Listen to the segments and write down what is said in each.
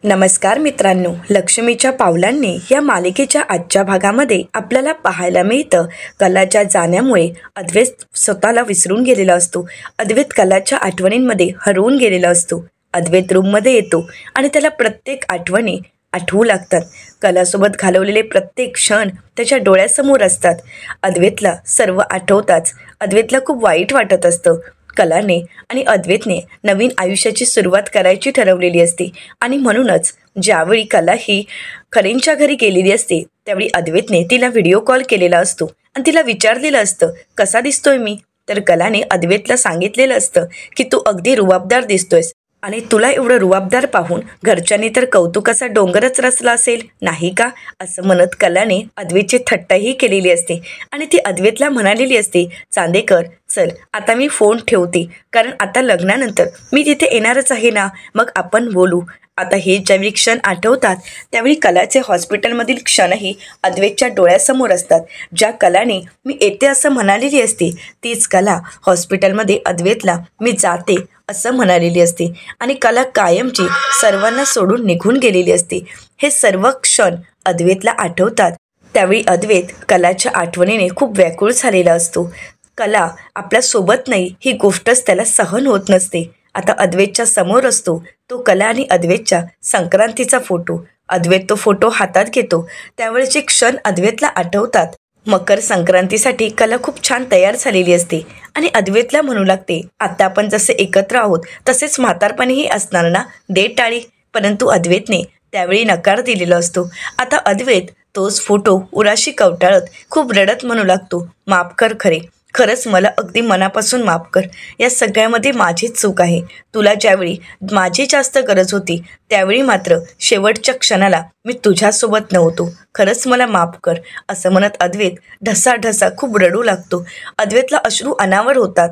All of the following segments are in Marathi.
नमस्कार मित्रांनो, लक्ष्मीच्या पावलांनी या मालिकेच्या आजच्या भागामध्ये आपल्याला पाहायला मिळतं कलाच्या जाण्यामुळे अद्वैत स्वतःला विसरून गेलेला असतो. अद्वैत कलाच्या आठवणींमध्ये हरवून गेलेला असतो. अद्वैत रूममध्ये येतो आणि त्याला प्रत्येक आठवणी आठवू लागतात. कलासोबत घालवलेले प्रत्येक क्षण त्याच्या डोळ्यासमोर असतात. अद्वैतला सर्व आठवताच अद्वैतला खूप वाईट वाटत असतं. कलाने आणि अद्वैतने नवीन आयुष्याची सुरुवात करायची ठरवलेली असते आणि म्हणूनच ज्यावेळी कला ही खरेंच्या घरी गेलेली असते त्यावेळी अद्वैतने तिला व्हिडिओ कॉल केलेला असतो आणि तिला विचारलेलं असतं, कसा दिसतोय मी? तर कलाने अद्वैतला सांगितलेलं असतं की तू अगदी रुबाबदार दिसतोयस आणि तुला एवढं रुबाबदार पाहून घरच्यांनी तर कौतुकाचा डोंगरच रचला असेल, नाही का? असं म्हणत कलाने अद्वैतची थट्टाही केलेली असते आणि ती अद्वैतला म्हणालेली असते, चांदेकर चल आता मी फोन ठेवते, कारण आता लग्नानंतर मी तिथे येणारच आहे ना, मग आपण बोलू. आता हे ज्यावेळी क्षण आठवतात त्यावेळी कलाचे हॉस्पिटलमधील क्षणही अद्वैतच्या डोळ्यासमोर असतात. ज्या कलाने मी येते असं म्हणालेली असते तीच कला हॉस्पिटलमध्ये अद्वैतला मी जाते असं म्हणालेली असते आणि कला कायमची सर्वांना सोडून निघून गेलेली असते. हे सर्व क्षण अद्वैतला आठवतात. त्यावेळी अद्वैत कलाच्या आठवणीने खूप व्याकुळ झालेला असतो. कला आपल्यासोबत नाही ही गोष्टच त्याला सहन होत नसते. आता अद्वैतच्या समोर असतो तो कला आणि अद्वैतच्या संक्रांतीचा फोटो. अद्वैत तो फोटो हातात घेतो त्यावेळेचे क्षण अद्वैतला आठवतात. मकर संक्रांतीसाठी कला खूप छान तयार झालेली असते आणि अद्वैतला म्हणू लागते, आता आपण जसे एकत्र आहोत तसेच म्हातारपणीही असणार ना, दे टाळी. परंतु अद्वैतने त्यावेळी नकार दिलेला असतो. आता अद्वैत तोच फोटो उराशी कवटाळत खूप रडत म्हणू लागतो, माफ कर खरंच मला अगदी मनापासून माफ कर. या सगळ्यामध्ये माझीच चूक आहे. तुला ज्यावेळी माझी जास्त गरज होती त्यावेळी मात्र शेवटच्या क्षणाला मी तुझ्यासोबत नव्हतो. खरंच मला माफ कर. असं म्हणत अद्वैत ढसाढसा खूप रडू लागतो. अद्वैतला अश्रू अनावर होतात.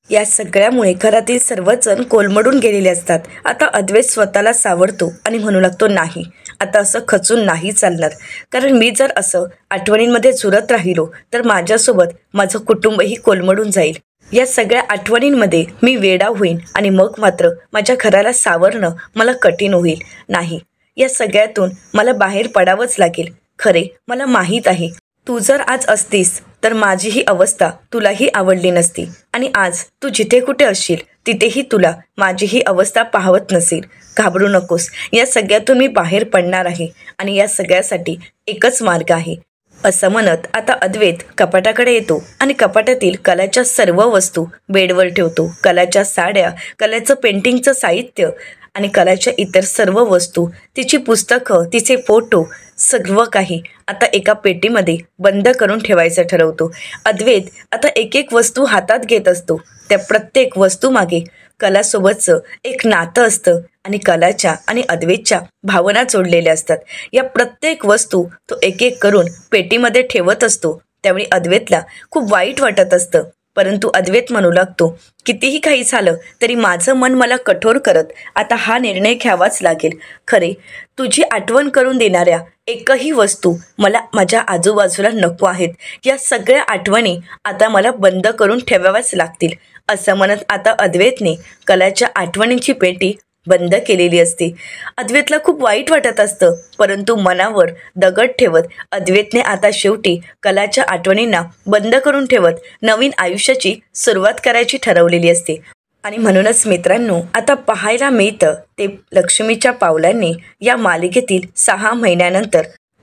या सगळ्यामुळे घरातील सर्वच जण कोलमडून गेलेले असतात. आता अद्वैत स्वतःला सावरतो आणि म्हणू लागतो, नाही आता असं खचून नाही चालणार, कारण मी जर असं आठवणींमध्ये झुरत राहिलो तर माझ्यासोबत माझं कुटुंबही कोलमडून जाईल. या सगळ्या आठवणींमध्ये मी वेडा होईन आणि मग मात्र माझ्या घराला सावरणं मला कठीण होईल. नाही, या सगळ्यातून मला बाहेर पडावंच लागेल. खरे मला माहीत आहे तू जर आज असतीस तर माझी ही अवस्था तुलाही आवडली नसती आणि आज तू जिथे कुठे असशील तिथेही तुला माझी ही अवस्था पाहवत नसेल. घाबरू नकोस, या सगळ्यातून मी बाहेर पडणार आहे आणि या सगळ्यासाठी एकच मार्ग आहे. असं म्हणत आता अद्वैत कपाटाकडे येतो आणि कपाटातील कलाच्या सर्व वस्तू बेडवर ठेवतो. कलाच्या साड्या, कलाचं पेंटिंगचं साहित्य आणि कलाच्या इतर सर्व वस्तू, तिची पुस्तकं, तिचे फोटो, सर्व काही आता एका पेटीमध्ये बंद करून ठेवायचं ठरवतो. अद्वैत आता एक एक वस्तू हातात घेत असतो. त्या प्रत्येक वस्तूमागे कलासोबतचं एक नातं असतं आणि कलाच्या आणि अद्वैतच्या भावना जोडलेल्या असतात. या प्रत्येक वस्तू तो एक एक करून पेटीमध्ये ठेवत असतो. त्यावेळी अद्वैतला खूप वाईट वाटत असतं. परंतु अद्वैत म्हणू लागतो, कितीही काही झालं तरी माझं मन मला कठोर करत आता हा निर्णय घ्यावाच लागेल. खरे तुझी आठवण करून देणाऱ्या एकही वस्तू मला माझ्या आजूबाजूला नको आहेत. या सगळ्या आठवणी आता मला बंद करून ठेवाव्याच लागतील. असं म्हणत आता अद्वैतने कलाच्या आठवणींची पेटी बंद केलेली असते. अद्वैतला खूप वाईट वाटत असतं, परंतु मनावर दगड ठेवत अद्वैतने आता शेवटी कलाच्या आठवणींना बंद करून ठेवत नवीन आयुष्याची सुरुवात करायची ठरवलेली असते. आणि म्हणूनच मित्रांनो, आता पाहायला मिळतं ते लक्ष्मीच्या पावलांनी या मालिकेतील 6 महिन्यानंतर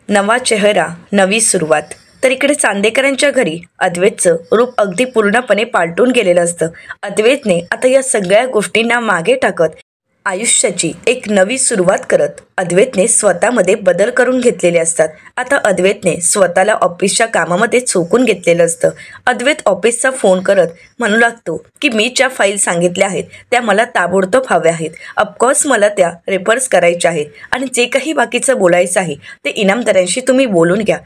नवा चेहरा, नवी सुरुवात. तर इकडे चांदेकरांच्या घरी अद्वैतचं रूप अगदी पूर्णपणे पालटून गेलेलं असतं. अद्वैतने आता या सगळ्या गोष्टींना मागे टाकत आयुष्याची एक नवी सुरुवात करत अद्वैतने स्वतःमध्ये बदल करून घेतलेले असतात. आता अद्वैतने स्वतःला ऑफिसच्या कामामध्ये चोकून घेतलेलं असतं. अद्वैत ऑफिसचा फोन करत म्हणू लागतो की मी ज्या फाईल सांगितल्या आहेत त्या मला ताबडतोब हव्या आहेत. ऑफकोर्स मला त्या रेफर्स करायच्या आहेत आणि जे काही बाकीचं बोलायचं आहे ते इनामदारांशी तुम्ही बोलून घ्या.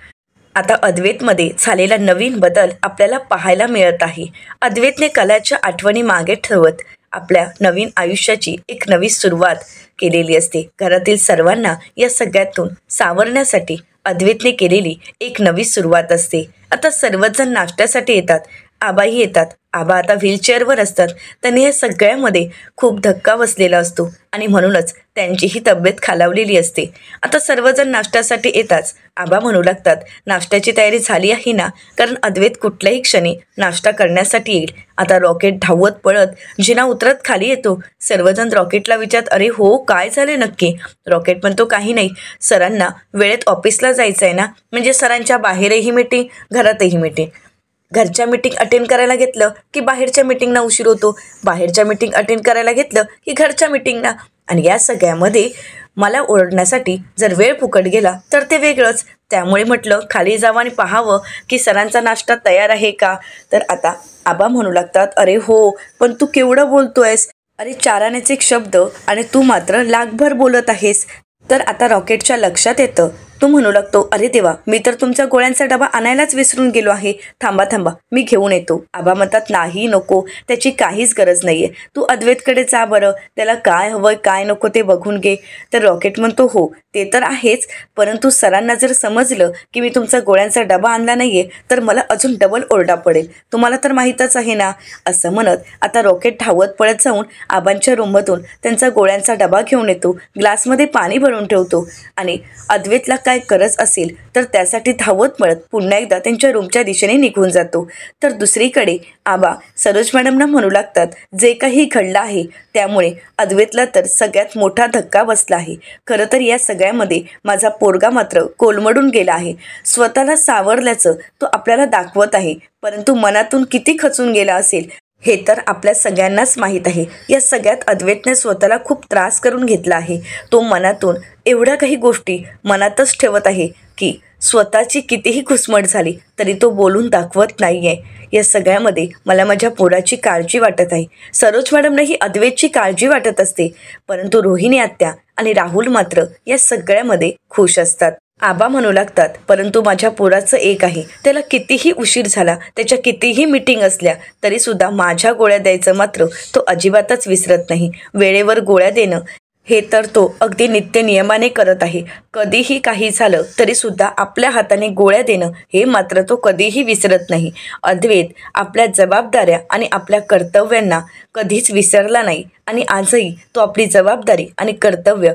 आता अद्वैतमध्ये झालेला नवीन बदल आपल्याला पाहायला मिळत आहे. अद्वैतने कलाच्या आठवणी मागे ठेवत आपल्या नवीन आयुष्याची एक नवी सुरुवात केलेली असते. घरातील सर्वांना या सगळ्यातून सावरण्यासाठी अद्वैतने केलेली एक नवी सुरुवात असते. आता सर्वजण नाश्त्यासाठी येतात आबाही येतात. आबा आता व्हीलचेअरवर असतात. त्यांनी या सगळ्यामध्ये खूप धक्का बसलेला असतो आणि म्हणूनच त्यांचीही तब्येत खालावलेली असते. आता सर्वजण नाश्त्यासाठी येताच आबा म्हणू लागतात, नाश्त्याची तयारी झाली आहे ना? कारण अद्वैत कुठल्याही क्षणी नाश्ता करण्यासाठी येईल. आता रॉकेट धावत पळत जिना उतरत खाली येतो. सर्वजण रॉकेटला विचारत, अरे हो, काय झाले नक्की? रॉकेट म्हणतो, काही नाही, सरांना वेळेत ऑफिसला जायचं आहे ना, म्हणजे सरांच्या बाहेरही मीटिंग, घरातही मीटिंग. घरच्या मीटिंग अटेंड करायला घेतलं की बाहेरच्या मीटिंगना उशीर होतो, बाहेरच्या मीटिंग अटेंड करायला घेतलं की घरच्या मीटिंगना. आणि या सगळ्यामध्ये मला ओरडण्यासाठी जर वेळ फुकट गेला तर ते वेगळंच. त्यामुळे म्हटलं खाली जावं आणि पाहावं की सरांचा नाश्ता तयार आहे का. तर आता आबा म्हणू लागतात, अरे हो, पण तू केवढं बोलतोयस? अरे 4 आण्याचे एक शब्द आणि तू मात्र लाखभर बोलत आहेस. तर आता रॉकेटच्या लक्षात येतं. तो म्हणू लागतो, अरे देवा, मी तर तुमचा गोळ्यांचा डबा आणायलाच विसरून गेलो आहे. थांबा थांबा, मी घेऊन येतो. आबा म्हणतात, नाही नको, त्याची काहीच गरज नाही आहे. तू अद्वैतकडे जा बरं, त्याला काय हवंय काय नको ते बघून घे. तर रॉकेट म्हणतो, हो ते तर आहेच, परंतु सरांना जर समजलं की मी तुमचा गोळ्यांचा डबा आणला नाही आहे तर मला अजून डबल ओरडा पडेल. तुम्हाला तर माहीतच आहे ना. असं म्हणत आता रॉकेट धावत पळत जाऊन आबांच्या रूममधून त्यांचा गोळ्यांचा डबा घेऊन येतो, ग्लासमध्ये पाणी भरून ठेवतो आणि अद्वैतला काय गरज असेल तर त्यासाठी धावत पळत पुन्हा एकदा त्यांच्या रूमच्या दिशेने निघून जातो. तर दुसरीकडे आबा सरोज मॅडमना म्हणू लागतात, जे काही घडलं आहे त्यामुळे अद्वैतला तर सगळ्यात मोठा धक्का बसला आहे. खरं तर या सगळ्यामध्ये माझा पोरगा मात्र कोलमडून गेला आहे. स्वतःला सावरल्याचं तो आपल्याला दाखवत आहे, परंतु मनातून किती खचून गेला असेल हे तर आपल्या सगळ्यांनाच माहीत आहे. या सगळ्यात अद्वैतने स्वतःला खूप त्रास करून घेतला आहे. तो मनातून एवढ्या काही गोष्टी मनातच ठेवत आहे की स्वतःची कितीही घुसमट झाली तरी तो बोलून दाखवत नाही आहे. या सगळ्यामध्ये मला माझ्या पोराची काळजी वाटत आहे. सरोज मॅडमनाही अद्वैतची काळजी वाटत असते, परंतु रोहिणी आत्या आणि राहुल मात्र या सगळ्यामध्ये खुश असतात. आबा म्हणू लागतात, परंतु माझ्या पोराचं एक आहे, त्याला कितीही उशीर झाला, त्याच्या कितीही मीटिंग असल्या तरीसुद्धा माझ्या गोळ्या द्यायचं मात्र तो अजिबातच विसरत नाही. वेळेवर गोळ्या देणं हे तर तो अगदी नित्य नियमाने करत आहे. कधीही काही झालं तरीसुद्धा आपल्या हाताने गोळ्या देणं हे मात्र तो कधीही विसरत नाही. अद्वैत आपल्या जबाबदाऱ्या आणि आपल्या कर्तव्यांना कधीच विसरला नाही आणि आजही तो आपली जबाबदारी आणि कर्तव्य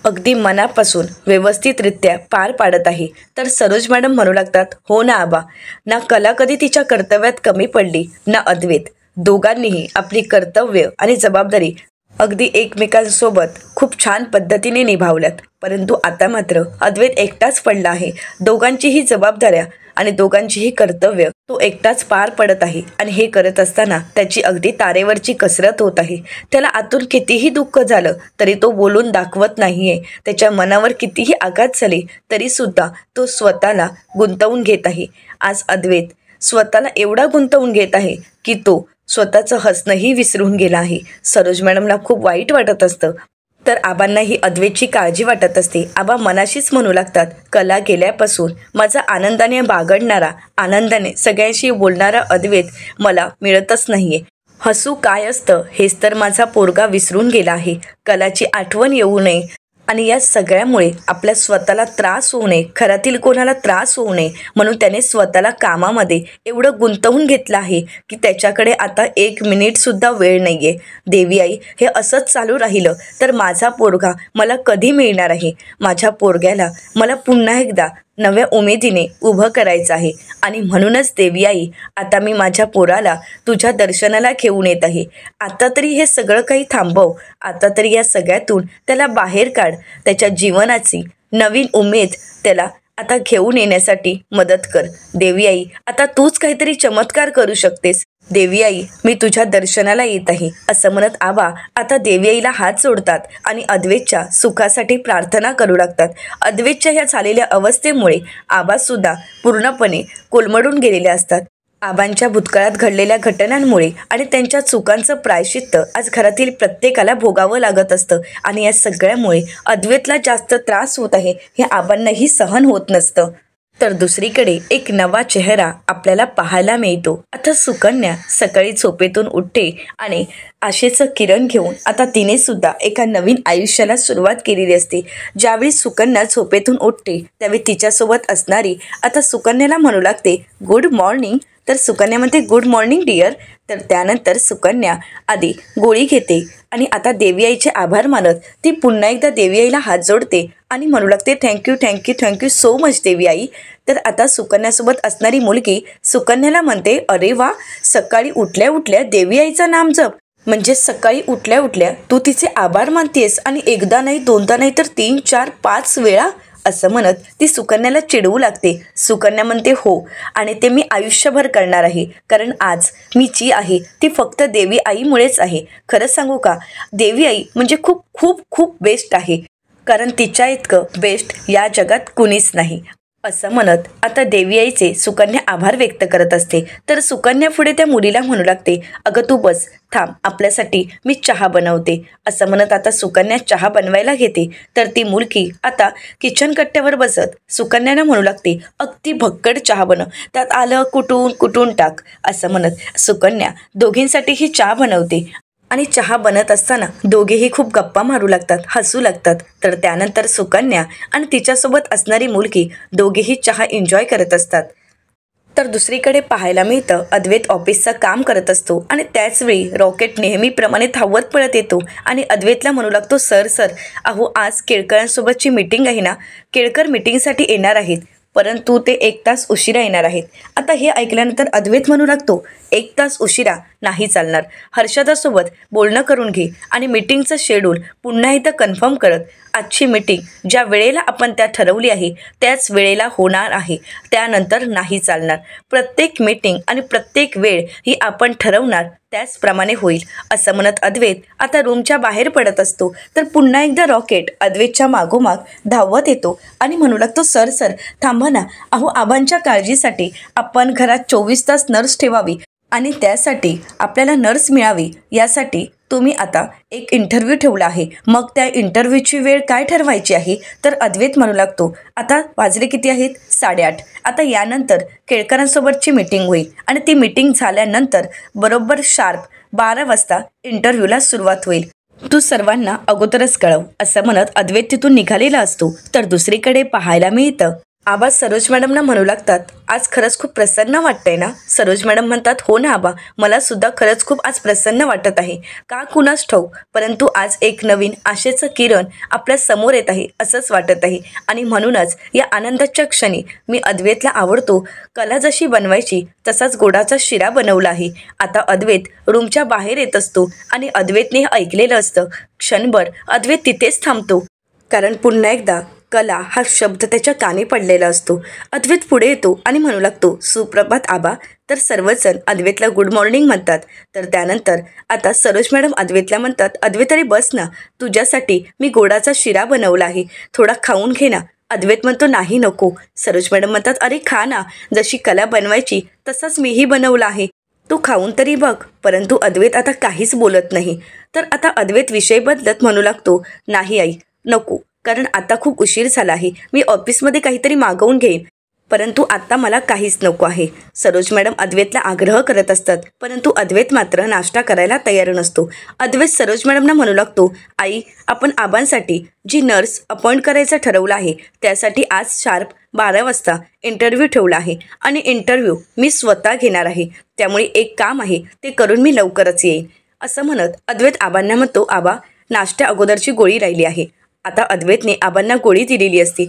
अगदी मनापासून व्यवस्थितरित्या पार पाडत आहे. तर सरोज मॅडम म्हणू लागतात, हो ना आबा, ना कला कधी तिच्या कर्तव्यात कमी पडली ना अद्वैत. दोघांनीही आपली कर्तव्य आणि जबाबदारी अगदी एकमेकांसोबत खूप छान पद्धतीने निभावल्यात. परंतु आता मात्र अद्वैत एकटाच पडला आहे. दोघांचीही जबाबदाऱ्या आणि दोघांचीही कर्तव्य तो एकटाच पार पडत आहे आणि हे करत असताना त्याची अगदी तारेवरची कसरत होत आहे. त्याला आतून कितीही दुःख झालं तरी तो बोलून दाखवत नाहीये. त्याच्या मनावर कितीही आघात झाले तरीसुद्धा तो स्वतःला गुंतवून घेत आहे. आज अद्वैत स्वतःला एवढा गुंतवून घेत आहे की तो स्वतःचं हसणंही विसरून गेला आहे. सरोज मॅडमला खूप वाईट वाटत असतं. तर आबांनाही अद्वैतची काळजी वाटत असते. आबा मनाशीच म्हणू लागतात, कला गेल्यापासून माझा आनंदाने बागडणारा, आनंदाने सगळ्यांशी बोलणारा अद्वैत मला मिळतच नाहीये. हसू काय असतं हेच तर माझा पोरगा विसरून गेला आहे. कलाची आठवण येऊ नये आणि या सगळ्यामुळे आपल्या स्वतःला त्रास होऊ नये, घरातील कोणाला त्रास होऊ नये म्हणून त्याने स्वतःला कामामध्ये एवढं गुंतवून घेतलं आहे की त्याच्याकडे आता 1 मिनिटसुद्धा वेळ नाही आहे. देवी आई, हे असंच चालू राहिलं तर माझा पोरगा मला कधी मिळणार आहे? माझ्या पोरग्याला मला पुन्हा एकदा नव्या उमेदीने उभं करायचं आहे आणि म्हणूनच देवी आई, आता मी माझ्या पोराला तुझ्या दर्शनाला घेऊन येत आहे. आता तरी हे सगळं काही थांबव. आता तरी या सगळ्यातून त्याला बाहेर काढ. त्याच्या जीवनाची नवीन उमेद त्याला आता घेऊन येण्यासाठी मदत कर. देवी आई, आता तूच काहीतरी चमत्कार करू शकतेस. देवी आई, मी तुझ्या दर्शनाला येत आहे. असं म्हणत आबा आता देवी आईला हात जोडतात आणि अद्वैतच्या सुखासाठी प्रार्थना करू लागतात. अद्वैतच्या ह्या झालेल्या अवस्थेमुळे आबासुद्धा पूर्णपणे कोलमडून गेलेले असतात. आबांच्या भूतकाळात घडलेल्या घटनांमुळे आणि त्यांच्या चुकांचं प्रायश्चित्त आज घरातील प्रत्येकाला भोगावं लागत असतं आणि या सगळ्यामुळे अद्वैतला जास्त त्रास होत आहे हे आबांनाही सहन होत नसतं. तर दुसरीकडे एक नवा चेहरा आपल्याला पाहायला मिळतो. आता सुकन्या सकाळी झोपेतून उठते आणि आशेचं किरण घेऊन आता तिने सुद्धा एका नवीन आयुष्याला सुरुवात केलेली असते. ज्यावेळी सुकन्या झोपेतून उठते त्यावेळी तिच्यासोबत असणारी आता सुकन्याला म्हणू लागते, गुड मॉर्निंग. तर सुकन्या म्हणते गुड मॉर्निंग डिअर. तर त्यानंतर सुकन्या आधी गोळी घेते आणि आता देवी आईचे आभार मानत ती पुन्हा एकदा देवी आईला हात जोडते आणि म्हणू लागते thank you thank you thank you so much देवी आई. तर आता सुकन्यासोबत असणारी मुलगी सुकन्याला म्हणते अरे वा, सकाळी उठल्या उठल्या देवी आईचं नाम जप, म्हणजे सकाळी उठल्या उठल्या तू तिचे आभार मानतेस आणि एकदा नाही दोनदा नाही तर 3 4 5 वेळा, असं म्हणत ती सुकन्याला चिडवू लागते. सुकन्या म्हणते हो, आणि ते मी आयुष्यभर करणार आहे, कारण आज मी जी आहे ती फक्त देवी आईमुळेच आहे. खरंच सांगू का, देवी आई म्हणजे खूप खूप खूप बेस्ट आहे, कारण तिच्या इतकं बेस्ट या जगात कुणीच नाही, असं म्हणत आता देवी आईचे सुकन्या आभार व्यक्त करत असते. तर सुकन्या पुढे त्या मुलीला म्हणू लागते अगं तू बस, थांब, आपल्यासाठी मी चहा बनवते, असं म्हणत आता सुकन्या चहा बनवायला घेते. तर ती मुलगी आता किचन कट्ट्यावर बसत सुकन्याला म्हणू लागते अगदी भक्कड चहा बनव, त्यात आलं कुटून कुटून टाक, असं म्हणत सुकन्या दोघींसाठी ही चहा बनवते. आणि चहा बनत असताना दोघेही खूप गप्पा मारू लागतात, हसू लागतात. तर त्यानंतर सुकन्या आणि तिच्यासोबत असणारी मुलगी दोघेही चहा एन्जॉय करत असतात. तर दुसरीकडे पाहायला मिळतं अद्वैत ऑफिसचं काम करत असतो आणि त्याचवेळी रॉकेट नेहमीप्रमाणे धावत पळत येतो आणि अद्वैतला म्हणू लागतो सर सर, अहो आज केळकरांसोबतची मीटिंग आहे ना, केळकर मीटिंगसाठी येणार आहेत, परंतु ते 1 तास उशिरा येणार आहेत. आता हे ऐकल्यानंतर अद्वैत म्हणू लागतो 1 तास उशिरा नाही चालणार, हर्षदासोबत बोलणं करून घे आणि मीटिंगचं शेड्यूल पुन्हा एकदा कन्फर्म करत आजची मीटिंग ज्या वेळेला आपण त्या ठरवली आहे त्याच वेळेला होणार आहे, त्यानंतर नाही चालणार. प्रत्येक मीटिंग आणि प्रत्येक वेळ ही आपण ठरवणार त्याचप्रमाणे होईल, असं म्हणत अद्वैत आता रूमच्या बाहेर पडत असतो. तर पुन्हा एकदा रॉकेट अद्वैतच्या मागोमाग धावत येतो आणि म्हणू लागतो सर सर थांबा ना, अहो आबांच्या काळजीसाठी आपण घरात 24 तास नर्स ठेवावी आणि त्यासाठी आपल्याला नर्स मिळावी, यासाठी तुम्ही आता एक इंटरव्ह्यू ठेवला आहे, मग त्या इंटरव्ह्यूची वेळ काय ठरवायची आहे. तर अद्वैत म्हणू लागतो आता वाजले किती आहेत 8:30, आता यानंतर केळकरांसोबतची मीटिंग होईल आणि ती मीटिंग झाल्यानंतर बरोबर शार्प 12 वाजता इंटरव्ह्यूला सुरुवात होईल, तू सर्वांना अगोदरच कळव, असं म्हणत अद्वैत तिथून निघालेला असतो. तर दुसरीकडे पाहायला मिळतं आबा सरोज मॅडमना म्हणू लागतात आज खरंच खूप प्रसन्न वाटतंय ना. सरोज मॅडम म्हणतात हो ना आबा, मला सुद्धा खरंच खूप आज प्रसन्न वाटत आहे, का कुणास ठाऊक, परंतु आज एक नवीन आशेचं किरण आपल्या समोर येत आहे असंच वाटत आहे. आणि म्हणूनच या आनंदाच्या क्षणी मी अद्वैतला आवडतो, कला जशी बनवायची तसाच गोडाचा शिरा बनवला आहे. आता अद्वैत रूमच्या बाहेर येत असतो आणि अद्वैतने ऐकलेलं असतं. क्षणभर अद्वैत तिथेच थांबतो, कारण पुन्हा एकदा कला हा शब्द त्याच्या कानी पडलेला असतो. अद्वैत पुढे येतो आणि म्हणू लागतो सुप्रभात आबा. तर सर्वजण अद्वैतला गुड मॉर्निंग म्हणतात. तर त्यानंतर आता सरोज मॅडम अद्वैतला म्हणतात अद्वैत अरे बस ना, तुझ्यासाठी मी गोडाचा शिरा बनवला आहे, थोडा खाऊन घे ना. अद्वैत म्हणतो नाही नको. सरोज मॅडम म्हणतात अरे खा ना, जशी कला बनवायची तसाच मीही बनवला आहे, तू खाऊन तरी बघ. परंतु अद्वैत आता काहीच बोलत नाही. तर आता अद्वैत विषय बदलत म्हणू लागतो नाही आई नको, कारण आता खूप उशीर झाला आहे, मी ऑफिसमध्ये काहीतरी मागवून घेईन, परंतु आता मला काहीच नको आहे. सरोज मॅडम अद्वैतला आग्रह करत असतात, परंतु अद्वैत मात्र नाश्ता करायला तयार नसतो. अद्वैत सरोज मॅडमना म्हणू लागतो आई आपण आबांसाठी जी नर्स अपॉइंट करायचं ठरवलं आहे त्यासाठी आज शार्प 12 वाजता इंटरव्ह्यू ठेवला आहे आणि इंटरव्ह्यू मी स्वतः घेणार आहे, त्यामुळे एक काम आहे ते करून मी लवकरच येईन, असं म्हणत अद्वैत आबांना म्हणतो आबा नाश्त्या अगोदरची गोळी राहिली आहे. आता अद्वैतने आबांना गोळी दिलेली असते.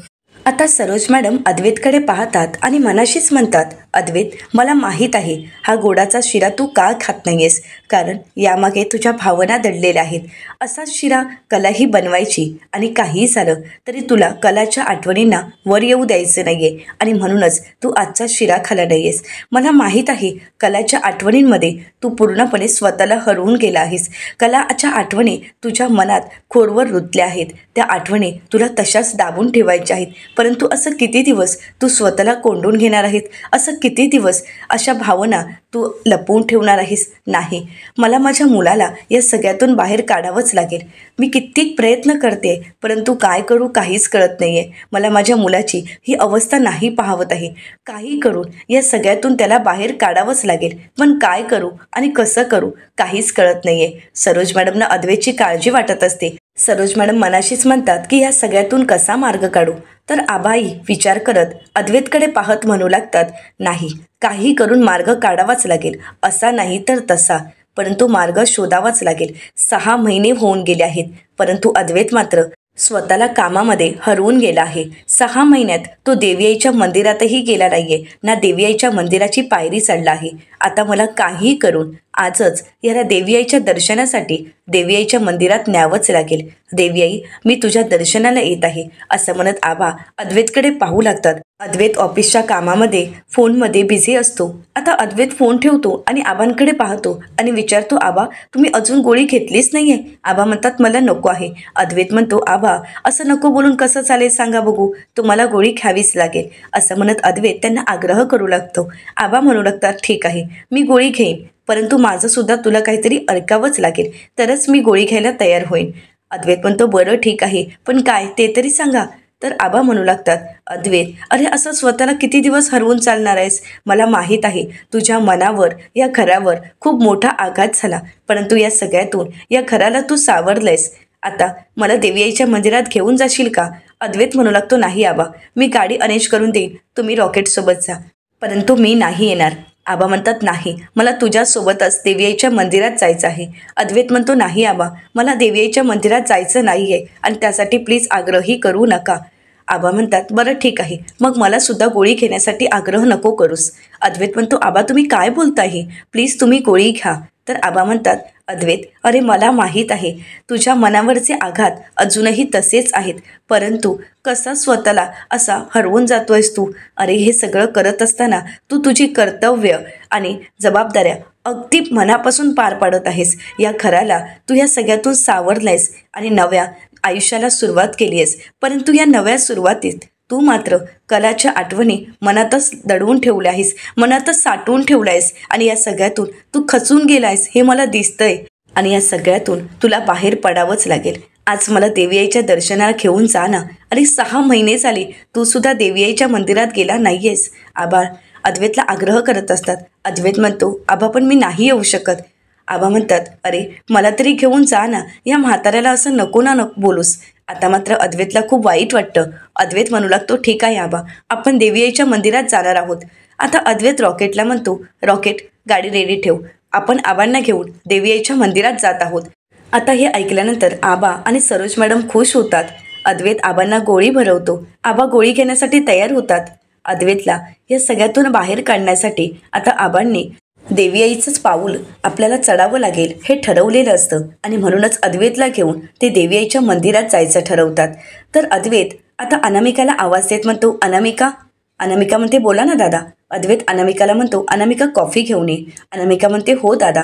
आता सरोज मॅडम अद्वैतकडे पाहतात आणि मनाशीच म्हणतात अद्वैत मला माहीत आहे हा गोडाचा शिरा तू का खात नाही आहेस, कारण यामागे तुझ्या भावना दडलेल्या आहेत. असाच शिरा कलाही बनवायची आणि काहीही झालं तरी तुला कलाच्या आठवणींना वर येऊ द्यायचं नाही आहे आणि म्हणूनच तू आजचा शिरा खाला नाही आहेस. मला माहीत आहे कलाच्या आठवणींमध्ये तू पूर्णपणे स्वतःला हरवून गेला आहेस. कलाच्या आठवणी तुझ्या मनात खोलवर रुतल्या आहेत, त्या आठवणी तुला तशाच दाबून ठेवायच्या आहेत, परंतु असं किती दिवस तू स्वतःला कोंडून घेणार आहेत, असं किती दिवस अशा भावना तू लपवून ठेवणार आहेस. नाही, मला माझ्या मुलाला या सगळ्यातून बाहेर काढावंच लागेल. मी कित्येक प्रयत्न करते परंतु काय करू काहीच कळत नाही आहे. मला माझ्या मुलाची ही अवस्था नाही पाहवत आहे. काही करून या सगळ्यातून त्याला बाहेर काढावंच लागेल, पण काय करू आणि कसं करू काहीच कळत नाही आहे. सरोज मॅडमना अद्वैतची काळजी वाटत असते. सरोज मॅडम मनाशीच म्हणतात की या सगळ्यातून कसा मार्ग काढू. तर आबाई विचार करत अद्वैतकडे पाहत म्हणू लागतात, नाही, काही करून मार्ग काढावाच लागेल, असा नाही तर तसा, परंतु मार्ग शोधावाच लागेल. 6 महिने होऊन गेले आहेत, परंतु अद्वैत मात्र स्वतःला कामामध्ये हरवून गेला आहे. 6 महिन्यात तो देवीआईच्या मंदिरातही गेला नाहीये, ना देवीआईच्या मंदिराची पायरी चढला आहे. आता मला काही करून आजच याला देवीआईच्या दर्शनासाठी देवीआईच्या मंदिरात न्यावंच लागेल. देवीआई, मी तुझ्या दर्शनाला येत आहे, असं म्हणत आबा अद्वैतकडे पाहू लागतात. अद्वैत ऑफिसच्या कामामध्ये फोनमध्ये बिझी असतो. आता अद्वैत फोन ठेवतो आणि आबांकडे पाहतो आणि विचारतो, आबा तुम्ही अजून गोळी घेतलीच नाहीये? आबा म्हणतात, मला नको आहे. अद्वैत म्हणतो, आबा असं नको बोलून कसं चालेल सांगा बघू, तुम्हाला गोळी घ्यावीच लागेल, असं म्हणत अद्वैत त्यांना आग्रह करू लागतो. आबा म्हणू लागतात, ठीक आहे, मी गोळी घेईन, परंतु माझं सुद्धा तुला काहीतरी ऐकावंच लागेल, तरच मी गोळी घ्यायला तयार होईन. अद्वैत म्हणतो, बरं ठीक आहे, पण काय ते तरी सांगा. तर आबा म्हणू लागतात, अद्वैत, अरे असं स्वतःला किती दिवस हरवून चालणार आहेस? मला माहीत आहे तुझ्या मनावर, या घरावर खूप मोठा आघात झाला, परंतु या सगळ्यातून या घराला तू सावरलंयस. आता मला देवीआईच्या मंदिरात घेऊन जाशील का? अद्वैत म्हणू लागतो, नाही आबा, मी गाडी अरेंज करून देईन, तुम्ही रॉकेटसोबत जा, परंतु मी नाही येणार. आबा म्हणतात, नाही, मला तुझ्यासोबतच देवीआईच्या मंदिरात जायचं आहे. अद्वैत म्हणतो, नाही आबा, मला देवीआईच्या मंदिरात जायचं नाही आहे आणि त्यासाठी प्लीज आग्रही करू नका. आबा म्हणतात, बरं ठीक आहे, मग मला सुद्धा गोळी घेण्यासाठी आग्रह नको करूस. अद्वैत म्हणतो, आबा तुम्ही काय बोलताय? प्लीज तुम्ही गोळी घ्या. तर आबा म्हणतात, अद्वैत, अरे मला माहीत आहे तुझ्या मनावरचे आघात अजूनही तसेच आहेत, परंतु कसा स्वतःला असा हरवून जातोयस तू? अरे हे सगळं करत असताना तू तुझी कर्तव्य आणि जबाबदाऱ्या अगदी मनापासून पार पाडत आहेस. या घराला तू या सगळ्यातून सावरलायस आणि नव्या आयुष्याला सुरुवात केली आहेस, परंतु या नव्या सुरुवातीत तू मात्र कलाच्या आठवणी मनातच दडवून ठेवल्या आहेस, मनातच साठवून ठेवल्या आहेस आणि या सगळ्यातून तू खचून गेला आहेस हे मला दिसतंय आणि या सगळ्यातून तुला बाहेर पडावंच लागेल. आज मला देवीआईच्या दर्शनाला घेऊन जा ना. अरे 6 महिने झाले तू सुद्धा देवीआईच्या मंदिरात गेला नाही आहेस. आबा अद्वैतला आग्रह करत असतात. अद्वैत म्हणतो, आबा पण मी नाही येऊ शकत. आबा म्हणतात, अरे मला तरी घेऊन जा ना, या म्हाताऱ्याला असं नको ना बोलूस. आता मात्र अद्वैतला खूप वाईट वाटतं. अद्वैत म्हणू लागतो, ठीक आहे आबा, आपण देवीआईच्या मंदिरात जाणार आहोत. आता अद्वैत रॉकेटला म्हणतो, रॉकेट गाडी रेडी ठेव, आपण आबांना घेऊन देवीआईच्या मंदिरात जात आहोत. आता हे ऐकल्यानंतर आबा आणि सरोज मॅडम खुश होतात. अद्वैत आबांना गोळी भरवतो. आबा गोळी घेण्यासाठी तयार होतात. अद्वैतला या सगळ्यातून बाहेर काढण्यासाठी आता आबांनी देवीआईचंच पाऊल आपल्याला चढावं लागेल हे ठरवलेलं असतं आणि म्हणूनच अद्वैतला घेऊन ते देवीआईच्या मंदिरात जायचं ठरवतात. तर अद्वैत आता अनामिकाला आवाज देत म्हणतो, अनामिका. अनामिका म्हणते, बोला ना दादा. अद्वैत अनामिकाला म्हणतो, अनामिका कॉफी घेऊन ये. अनामिका म्हणते, हो दादा.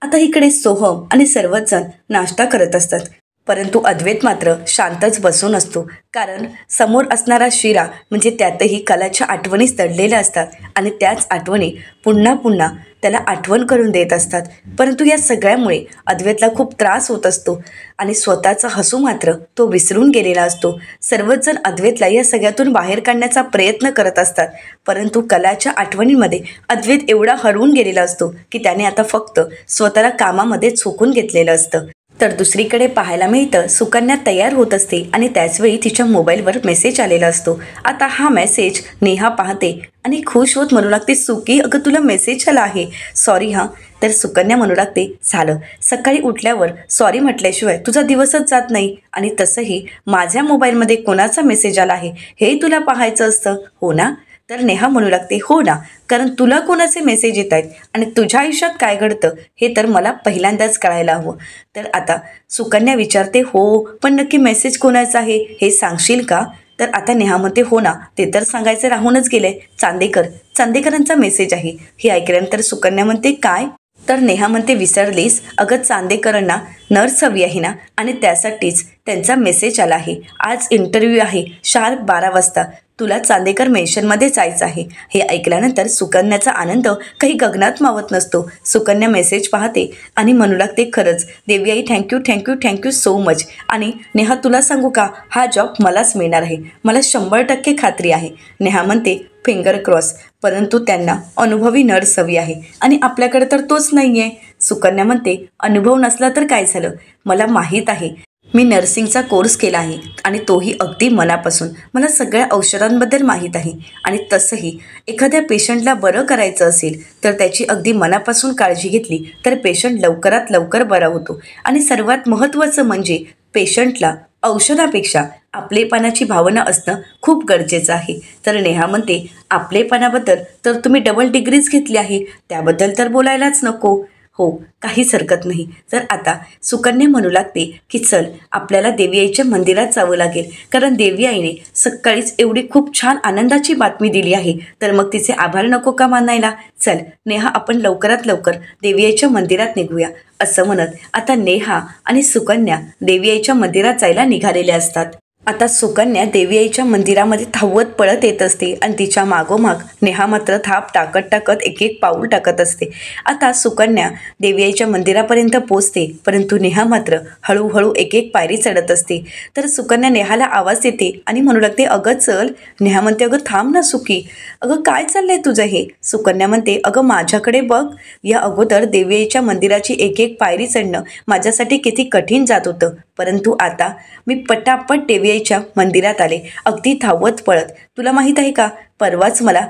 आता इकडे सोहम आणि सर्वच जण नाश्ता करत असतात, परंतु अद्वैत मात्र शांतच बसून असतो, कारण समोर असणारा शिरा म्हणजे त्यातही कलाच्या आठवणीच दडलेल्या असतात आणि त्याच आठवणी पुन्हा पुन्हा त्याला आठवण करून देत असतात. परंतु या सगळ्यामुळे अद्वैतला खूप त्रास होत असतो आणि स्वतःचा हसू मात्र तो विसरून गेलेला असतो. सर्वच जण अद्वैतला या सगळ्यातून बाहेर काढण्याचा प्रयत्न करत असतात, परंतु कलाच्या आठवणींमध्ये अद्वैत एवढा हरवून गेलेला असतो की त्याने आता फक्त स्वतःला कामामध्ये झोकून घेतलेलं असतं. तर दुसरीकडे पाहायला मिळतं, सुकन्या तयार होत असते आणि त्याचवेळी तिच्या मोबाईलवर मेसेज आलेला असतो. आता हा मेसेज नेहा पाहते आणि खुश होत म्हणू लागते, सुकी, अगं तुला मेसेज आला आहे, सॉरी हां. तर सुकन्या म्हणू लागते, झालं, सकाळी उठल्यावर सॉरी म्हटल्याशिवाय तुझा दिवसच जात नाही आणि तसंही माझ्या मोबाईलमध्ये कोणाचा मेसेज आला आहे हे तुला पाहायचं असतं, हो ना? तर नेहा म्हणू लागते, हो ना, कारण तुला कोणाचे मेसेज येत आहेत आणि तुझ्या आयुष्यात काय घडतं हे तर मला पहिल्यांदाच कळायला हवं. तर आता सुकन्या विचारते, हो पण नक्की मेसेज कोणाचा आहे हे सांगशील का? तर आता नेहा म्हणते, हो ना, ते तर सांगायचं राहूनच गेलंय, चांदेकरांचा मेसेज आहे. हे ऐकल्यानंतर सुकन्या म्हणते, काय? तर नेहा म्हणते, विसरलीस, अगं चांदेकरांना नर्स हवी आहे ना आणि त्यासाठीच त्यांचा मेसेज आला आहे. आज इंटरव्ह्यू आहे शार्प 12 वाजता, तुला चांदेकर मेन्शनमध्ये जायचं आहे. हे ऐकल्यानंतर सुकन्याचा आनंद काही गगनात मावत नसतो. सुकन्या मेसेज पाहते आणि म्हणू लागते, खरंच देवीआई, थँक्यू सो मच. आणि नेहा तुला सांगू का, हा जॉब मलाच मिळणार आहे, मला 100% खात्री आहे. नेहा म्हणते, फिंगर क्रॉस, परंतु त्यांना अनुभवी नर्स हवी आहे आणि आपल्याकडे तर तोच नाही आहे. सुकन्या म्हणते, अनुभव नसला तर काय झालं, मला माहीत आहे मी नर्सिंगचा कोर्स केला आहे आणि तोही अगदी मनापासून. मला सगळ्या औषधांबद्दल माहीत आहे आणि तसंही एखाद्या पेशंटला बरं करायचं असेल तर त्याची अगदी मनापासून काळजी घेतली तर पेशंट लवकरात लवकर बरा होतो. आणि सर्वात महत्त्वाचं म्हणजे पेशंटला औषधापेक्षा आपलेपणाची भावना असणं खूप गरजेचं आहे. तर नेहा म्हणते, आपलेपणाबद्दल तर तुम्ही डबल डिग्रीज घेतली आहे, त्याबद्दल तर बोलायलाच नको. हो, काहीच हरकत नाही. तर आता सुकन्या म्हणू लागते की चल आपल्याला देवी आईच्या मंदिरात जावं लागेल, कारण देवी आईने सकाळीच एवढी खूप छान आनंदाची बातमी दिली आहे, तर मग तिचे आभार नको का मानायला. चल नेहा, आपण लवकरात लवकर देवी आईच्या मंदिरात निघूया. असं म्हणत आता नेहा आणि सुकन्या देवी आईच्या मंदिरात जायला निघालेल्या असतात. आता सुकन्या देवी आईच्या मंदिरामध्ये धावत पळत येत असते आणि तिच्या मागोमाग नेहा मात्र थाप टाकत टाकत एक एक पाऊल टाकत असते. आता सुकन्या देवी आईच्या मंदिरापर्यंत पोचते, परंतु नेहा मात्र हळूहळू एक एक पायरी चढत असते. तर सुकन्या नेहाला आवाज देते आणि म्हणू लागते, अगं चल. नेहा म्हणते, अगं थांब ना सुकी, अगं काय चाललंय तुझं हे. सुकन्या म्हणते, अगं माझ्याकडे बघ. या अगोदर देवी आईच्या मंदिराची एक एक पायरी चढणं माझ्यासाठी किती कठीण जात होतं, परंतु आता मी पटापट देवी आईच्या मंदिरात आले, अगदी धावत पळत. तुला माहीत आहे का, परवाच मला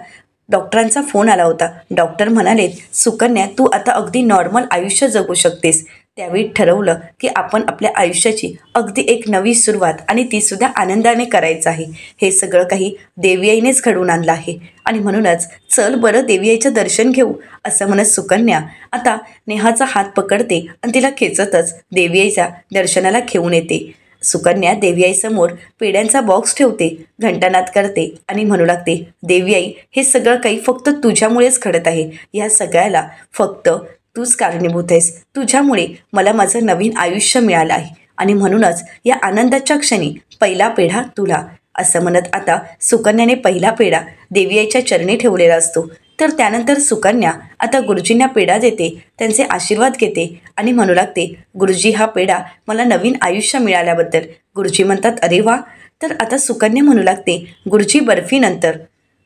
डॉक्टरांचा फोन आला होता. डॉक्टर म्हणाले, सुकन्या तू आता अगदी नॉर्मल आयुष्य जगू शकतेस. त्यावेळी ठरवलं की आपण आपल्या आयुष्याची अगदी एक नवी सुरुवात आणि तीसुद्धा आनंदाने करायचं आहे. हे सगळं काही देवी आईनेच घडवून आणलं आहे आणि म्हणूनच चल बरं देवी आईचं दर्शन घेऊ. असं म्हणत सुकन्या आता नेहाचा हात पकडते आणि तिला खेचतच देवी आईच्या दर्शनाला घेऊन येते. सुकन्या देवी आईसमोर पेड्यांचा बॉक्स ठेवते, घंटानाद करते आणि म्हणू लागते, देवी आई हे सगळं काही फक्त तुझ्यामुळेच घडत आहे. या सगळ्याला फक्त तूच कारणीभूत आहेस. तुझ्यामुळे मला माझं नवीन आयुष्य मिळालं आहे आणि म्हणूनच या आनंदाच्या क्षणी पहिला पेढा तुला. असं म्हणत आता सुकन्याने पहिला पेढा देवी आईच्या चरणी ठेवलेला असतो. तर त्यानंतर सुकन्या आता गुरुजींना पेढा देते, त्यांचे आशीर्वाद घेते आणि म्हणू लागते, गुरुजी हा पेढा मला नवीन आयुष्य मिळाल्याबद्दल. गुरुजी म्हणतात, अरे वा. तर आता सुकन्या म्हणू लागते, गुरुजी बर्फी नंतर.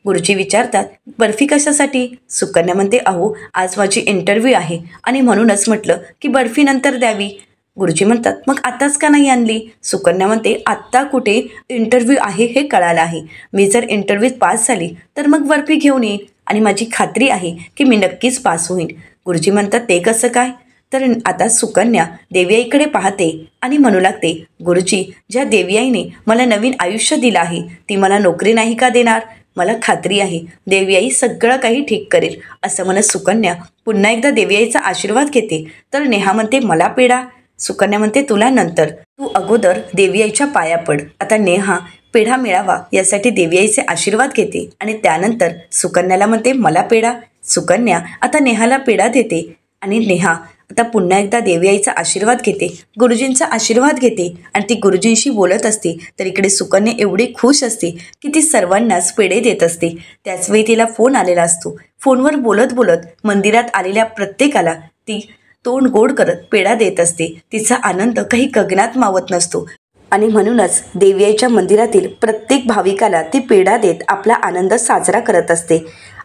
गुरुजी विचारतात, बर्फी कशासाठी. सुकन्या म्हणते, अहो आज माझी इंटरव्ह्यू आहे आणि म्हणूनच म्हटलं की बर्फी नंतर द्यावी. गुरुजी म्हणतात, मग आत्ताच का नाही आणली. सुकन्या म्हणते, आत्ता कुठे इंटरव्ह्यू आहे हे कळालं आहे. मी जर इंटरव्ह्यूत पास झाली तर मग बर्फी घेऊन येईन आणि माझी खात्री आहे की मी नक्कीच पास होईन. गुरुजी म्हणतात, ते कसं काय. तर आता सुकन्या देवी आईकडे पाहते आणि म्हणू लागते, गुरुजी ज्या देवी आईने मला नवीन आयुष्य दिलं आहे ती मला नोकरी नाही का देणार. मला खात्री आहे देवी आई सगळं काही ठीक करेल. असं म्हणत सुकन्या पुन्हा एकदा देवी आईचा आशीर्वाद घेते. तर नेहा म्हणते, मला पेढा. सुकन्या म्हणते, तुला नंतर, तू अगोदर देवी आईच्या पाया पड. आता नेहा पेढा मिळावा यासाठी देवी आईचे आशीर्वाद घेते आणि त्यानंतर सुकन्याला म्हणते, मला पेढा. सुकन्या आता नेहाला पेढा देते आणि नेहा आता पुन्हा एकदा देवी आईचा आशीर्वाद घेते, गुरुजींचा आशीर्वाद घेते आणि ती गुरुजींशी बोलत असते. तर इकडे सुकन्या एवढी खुश असते की ती सर्वांनाच पेढे देत असते. त्याचवेळी तिला फोन आलेला असतो. फोनवर बोलत बोलत मंदिरात आलेल्या प्रत्येकाला ती तोंड गोड करत पेढा देत असते. तिचा आनंद काही गगनात मावत नसतो आणि म्हणूनच देवी आईच्या मंदिरातील प्रत्येक भाविकाला ती पेढा देत आपला आनंद साजरा करत असते.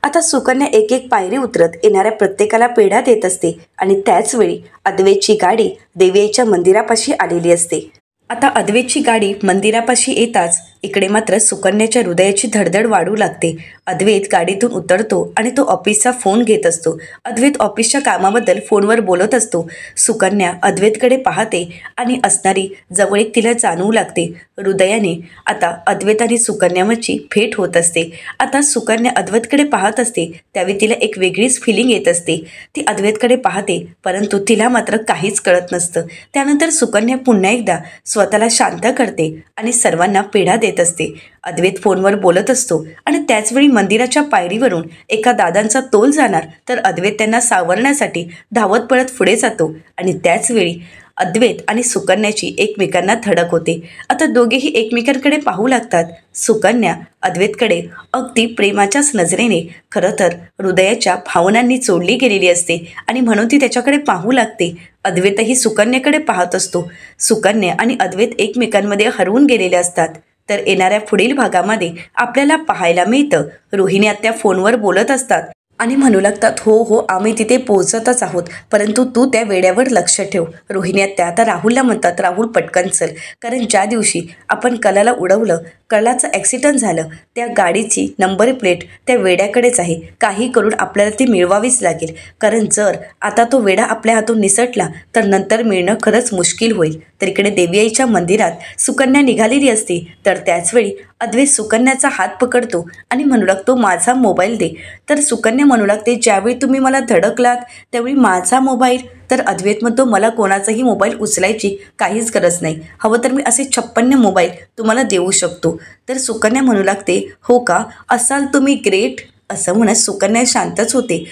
आता सुकन्या एक एक पायरी उतरत येणाऱ्या प्रत्येकाला पेढा देत असते आणि त्याचवेळी अद्वैतची गाडी देवी आईच्या मंदिरापाशी आलेली असते. आता अद्वैतची गाडी मंदिरापाशी येताच इकडे मात्र सुकन्याच्या हृदयाची धडधड वाढू लागते. अद्वैत गाडीतून उतरतो आणि तो ऑफिसचा फोन घेत असतो. अद्वैत ऑफिसच्या कामाबद्दल फोनवर बोलत असतो. सुकन्या अद्वैतकडे पाहते आणि असणारी जवळीक तिला जाणवू लागते. हृदयाने आता अद्वैत आणि सुकन्याची भेट होत असते. आता सुकन्या अद्वैतकडे पाहत असते त्यावेळी तिला एक वेगळीच फिलिंग येत असते. ती अद्वैतकडे पाहते परंतु तिला मात्र काहीच कळत नसतं. त्यानंतर सुकन्या पुन्हा एकदा स्वतःला शांत करते आणि सर्वांना पेढा देत असते. अद्वैत फोनवर बोलत असतो आणि त्याचवेळी मंदिराच्या पायरीवरून एका दादांचा तोल जाणार तर अद्वैत त्यांना सावरण्यासाठी धावत पळत पुढे जातो आणि त्याचवेळी अद्वैत आणि सुकन्याची एकमेकांना धडक होते. आता दोघेही एकमेकांकडे पाहू लागतात. सुकन्या अद्वैतकडे अगदी प्रेमाच्याच नजरेने, खरं तर हृदयाच्या भावनांनी जोडली गेलेली असते आणि म्हणून ती त्याच्याकडे पाहू लागते. अद्वैतही सुकन्याकडे पाहत असतो. सुकन्या आणि अद्वैत एकमेकांमध्ये हरवून गेलेले असतात. तर येणाऱ्या पुढील भागामध्ये आपल्याला पाहायला मिळतं रोहिणी आत्या फोनवर बोलत असतात आणि म्हणू लागतात, हो हो आम्ही तिथे पोहोचतच आहोत, परंतु तू त्या वेड्यावर लक्ष ठेव. रोहिणी आत्या आता राहुलला म्हणतात, राहुल पटकन चल, कारण ज्या दिवशी आपण कलाला उडवलं, कलाचं ॲक्सिडेंट झालं, त्या गाडीची नंबर प्लेट त्या वेड्याकडेच आहे. काही करून आपल्याला ती मिळवावीच लागेल, कारण जर आता तो वेडा आपल्या हातून निसटला तर नंतर मिळणं खरंच मुश्किल होईल. तर इकडे देवी आईच्या मंदिरात सुकन्या निघालेली असते, तर त्याचवेळी अद्वैत सुकन्याचा हात पकडतो आणि म्हणू लागतो, माझा मोबाईल दे. तर सुकन्या म्हणू लागते, ज्यावेळी तुम्ही मला धडकलात त्यावेळी माझा मोबाईल. तर अद्वैत म्हणतो, मला कोणाचाही मोबाईल उचलायची काहीच गरज नाही, हवं तर मी असे 56 मोबाईल तुम्हाला देऊ शकतो. तर सुकन्या म्हणू लागते, हो का, असाल तुम्ही ग्रेट. असं म्हणत सुकन्या शांतच होते.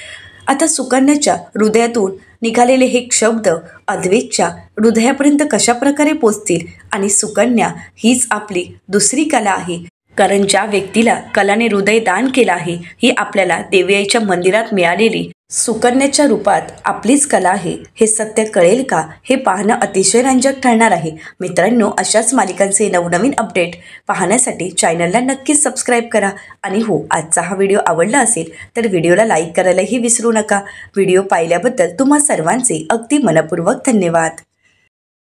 आता सुकन्याच्या हृदयातून निघालेले हे शब्द अद्वैतच्या हृदयापर्यंत कशा प्रकारे पोचतील, आणि सुकन्या हीच आपली दुसरी कला आहे, कारण ज्या व्यक्तीला कलाने हृदय दान केलं आहे ही आपल्याला देवी आईच्या मंदिरात मिळालेली सुकन्याच्या रूपात आपलीच कला आहे. हे सत्य कळेल का, हे पाहणं अतिशय रंजक ठरणार आहे. मित्रांनो, अशाच मालिकांचे नवनवीन अपडेट पाहण्यासाठी चॅनलला नक्कीच सबस्क्राईब करा. आणि हो, आजचा हा व्हिडिओ आवडला असेल तर व्हिडिओला लाईक करायलाही विसरू नका. व्हिडिओ पाहिल्याबद्दल तुम्हा सर्वांचे अगदी मनपूर्वक धन्यवाद.